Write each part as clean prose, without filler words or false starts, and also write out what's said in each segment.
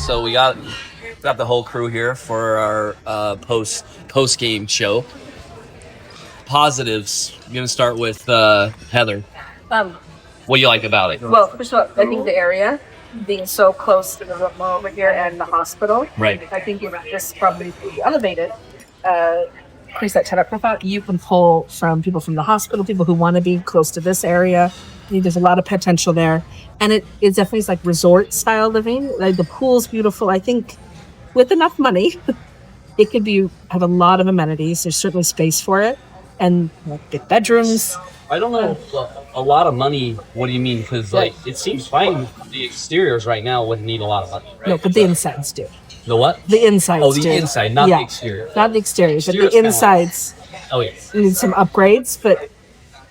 So we got the whole crew here for our post game show. Positives. I'm gonna start with Heather. Um, What do you like about it? well, first of all, I think the area being so close to the Romo over here and the hospital. Right. I think if this probably be elevated, increase that tenant profile, you can pull from people from the hospital, people who want to be close to this area. I think there's a lot of potential there. And it definitely is like resort style living. Like the pool's beautiful. I think with enough money, it could have a lot of amenities. There's certainly space for it. And big bedrooms. I don't know. A lot of money. What do you mean? Because it seems fine. The exteriors right now wouldn't need a lot of money, right? No, but the insides do. The what? The insides. Oh, the do. inside, not the exterior. Not the exteriors, but Exterior's the insides Oh yes. need some upgrades. But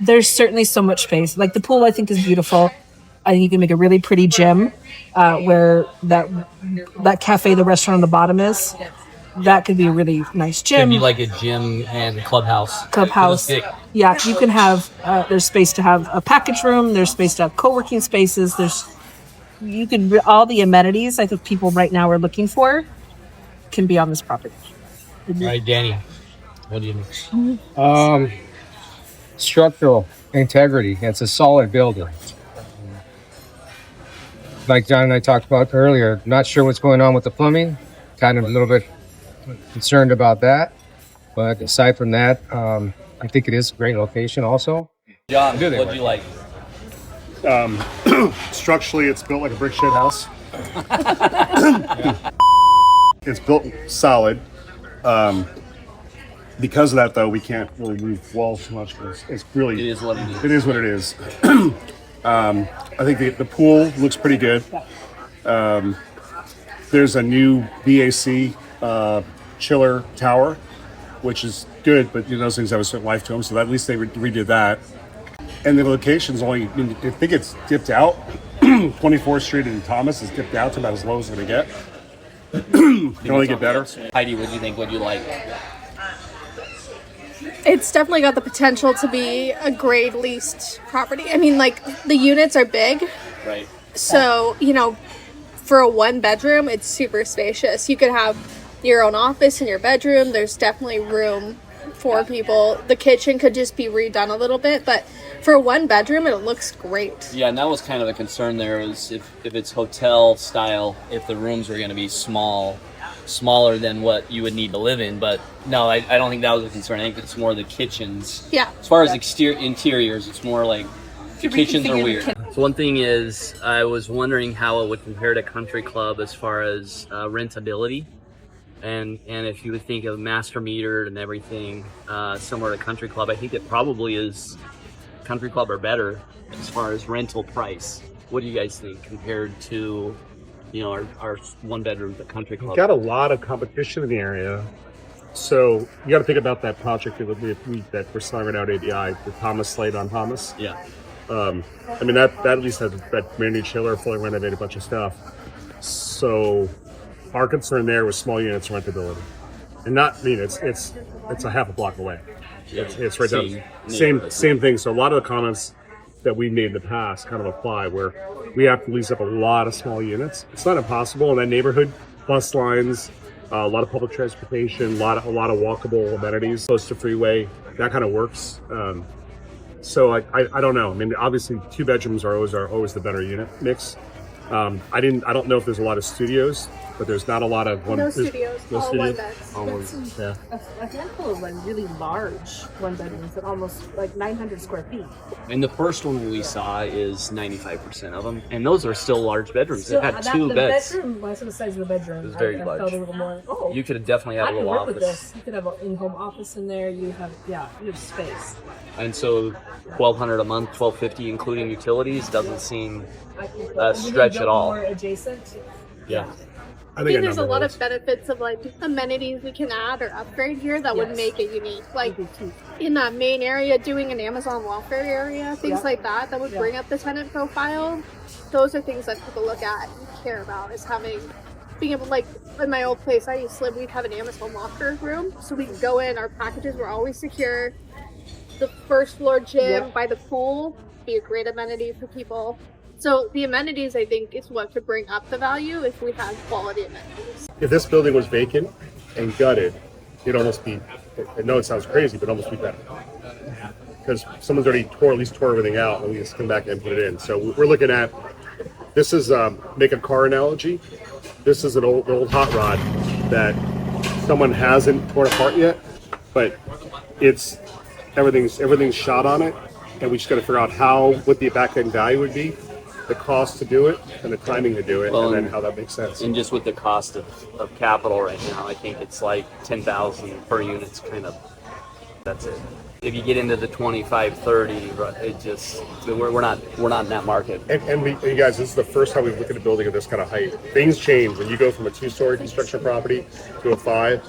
there's certainly so much space. Like the pool, I think is beautiful. I think you can make a really pretty gym where that cafe, the restaurant on the bottom is. That could be a really nice gym. Could be like a gym and clubhouse. Yeah, you can have. There's space to have a package room. There's space to have co-working spaces. All the amenities I think people right now are looking for can be on this property. All right, Danny. What do you think? Structural integrity. It's a solid building. Like John and I talked about earlier, not sure what's going on with the plumbing. Kind of a little bit concerned about that. But aside from that, I think it is a great location also. John, what do you like? Structurally, it's built like a brick shit house. It's built solid. Because of that, though, we can't really move walls too much because it's really... It is what it is. It is what it is. I think the pool looks pretty good. There's a new BAC chiller tower, which is good, but those things have a certain life to them, so at least they redid that. And the location's I think it's dipped out. 24th Street and Thomas is dipped out to about as low as it's going to get. Can only get better. Heidi, what do you think? What do you like? It's definitely got the potential to be a grade leased property. I mean, like, the units are big. Right. So, for a one bedroom, it's super spacious. You could have your own office in your bedroom. There's definitely room for people. The kitchen could just be redone a little bit, but for a one bedroom, it looks great. Yeah, and that was kind of a concern there, is if it's hotel style, if the rooms were going to be smaller than what you would need to live in. But no, I don't think that was a concern. I think it's more the kitchens. Yeah. As far as interiors, it's more like the kitchens are weird. So one thing is, I was wondering how it would compare to Country Club as far as rentability. And if you would think of master metered and everything similar to Country Club, I think it probably is Country Club or better as far as rental price. What do you guys think compared to our one bedrooms at Country Club? We've got a lot of competition in the area. So you got to think about that project that we're selling right now at ADI, the Thomas Slade on Thomas. Yeah. I mean, that at least has that brand new chiller, fully renovated, a bunch of stuff. So our concern there was small units rentability. And it's a half a block away. Yeah. It's right down. Same thing. So a lot of the comments that we made in the past kind of apply, where we have to lease up a lot of small units. It's not impossible in that neighborhood. Bus lines, a lot of public transportation, a lot of walkable amenities, close to freeway. That kind of works. So I don't know. I mean, obviously 2 bedrooms are always the better unit mix. I don't know if there's a lot of studios, but there's not a lot of No studios, all one beds. Yeah. A handful of really large one bedrooms at almost like 900 square feet. And the first one we saw is 95% of them, and those are still large bedrooms. It had 2 beds. What's the size of the bedroom? It was very large. Felt a little more. Oh, You could definitely have I a can little work with office. this. You could have an in-home office in there. You have space. And so $1,200 a month, $1,250 including utilities doesn't seem stretch at all. More adjacent. Yeah. I think there's a lot of benefits of like amenities we can add or upgrade here that would make it unique. Like in that main area, doing an Amazon welfare area, things like that would bring up the tenant profile. Those are things that people look at and care about, is being able, like in my old place I used to live, we'd have an Amazon locker room, so we could go in, our packages were always secure. The first floor gym by the pool be a great amenity for people. So the amenities, I think, is what could bring up the value if we had quality amenities. If this building was vacant and gutted, it'd almost be, I know it sounds crazy, but almost be better. Because someone's already at least tore everything out, and we just come back and put it in. So we're looking at, this is, make a car analogy. This is an old hot rod that someone hasn't torn apart yet, but it's, everything's shot on it, and we just got to figure out what the back end value would be, the cost to do it, and the timing to do it, and then how that makes sense. And just with the cost of capital right now, I think it's like 10,000 per unit's kind of, that's it. If you get into the 25, 30, it just, we're not in that market. And you guys, this is the first time we've looked at a building of this kind of height. Things change when you go from a 2-story construction property to a 5.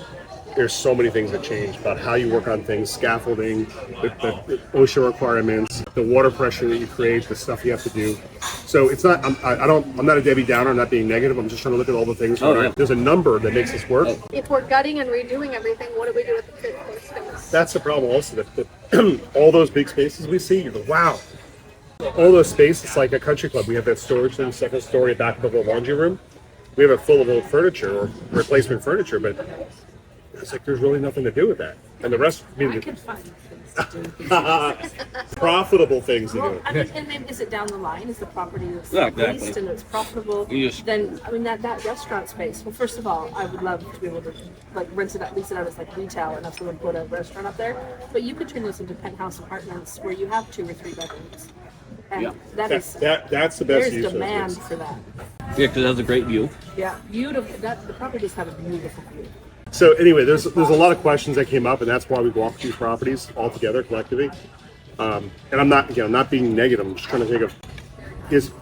There's so many things that change about how you work on things, scaffolding, the OSHA requirements, the water pressure that you create, the stuff you have to do. So it's not, I'm not a Debbie Downer, I'm not being negative, I'm just trying to look at all the things. There's a number that makes this work. If we're gutting and redoing everything, what do we do with the 5th floor space? That's the problem also, that all those big spaces we see, you go, wow. All those spaces, it's like a country club. We have that storage in the second story, back of the laundry room. We have it full of old furniture or replacement furniture, but it's like there's really nothing to do with that. And the rest, I could find things to do. profitable things to do. I mean, and then is it down the line? Is the property that's Yeah, exactly. leased and it's profitable? Then, I mean, that restaurant space. Well, first of all, I would love to be able to like rent it out, lease it out as like retail, and have someone put a restaurant up there. But you could turn those into penthouse apartments where you have 2 or 3 bedrooms, and That's the best there's use of demand this. for that. Yeah, because it has a great view. Yeah, beautiful. The properties have a beautiful view. So anyway, there's a lot of questions that came up, and that's why we walked through properties all together collectively. And I'm not being negative. I'm just trying to think of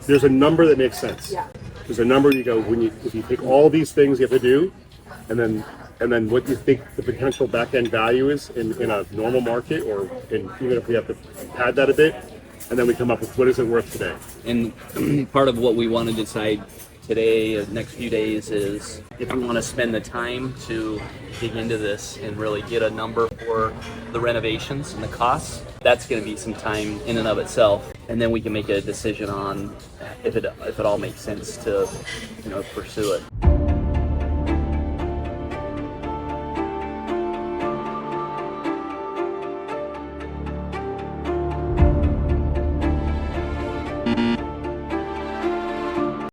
there's a number that makes sense. Yeah. There's a number you go if you take all these things you have to do, and then what you think the potential back end value is in a normal market, or even if we have to pad that a bit, and then we come up with what is it worth today. And part of what we want to decide today, next few days, is if we want to spend the time to dig into this and really get a number for the renovations and the costs. That's going to be some time in and of itself, and then we can make a decision on if it all makes sense to pursue it.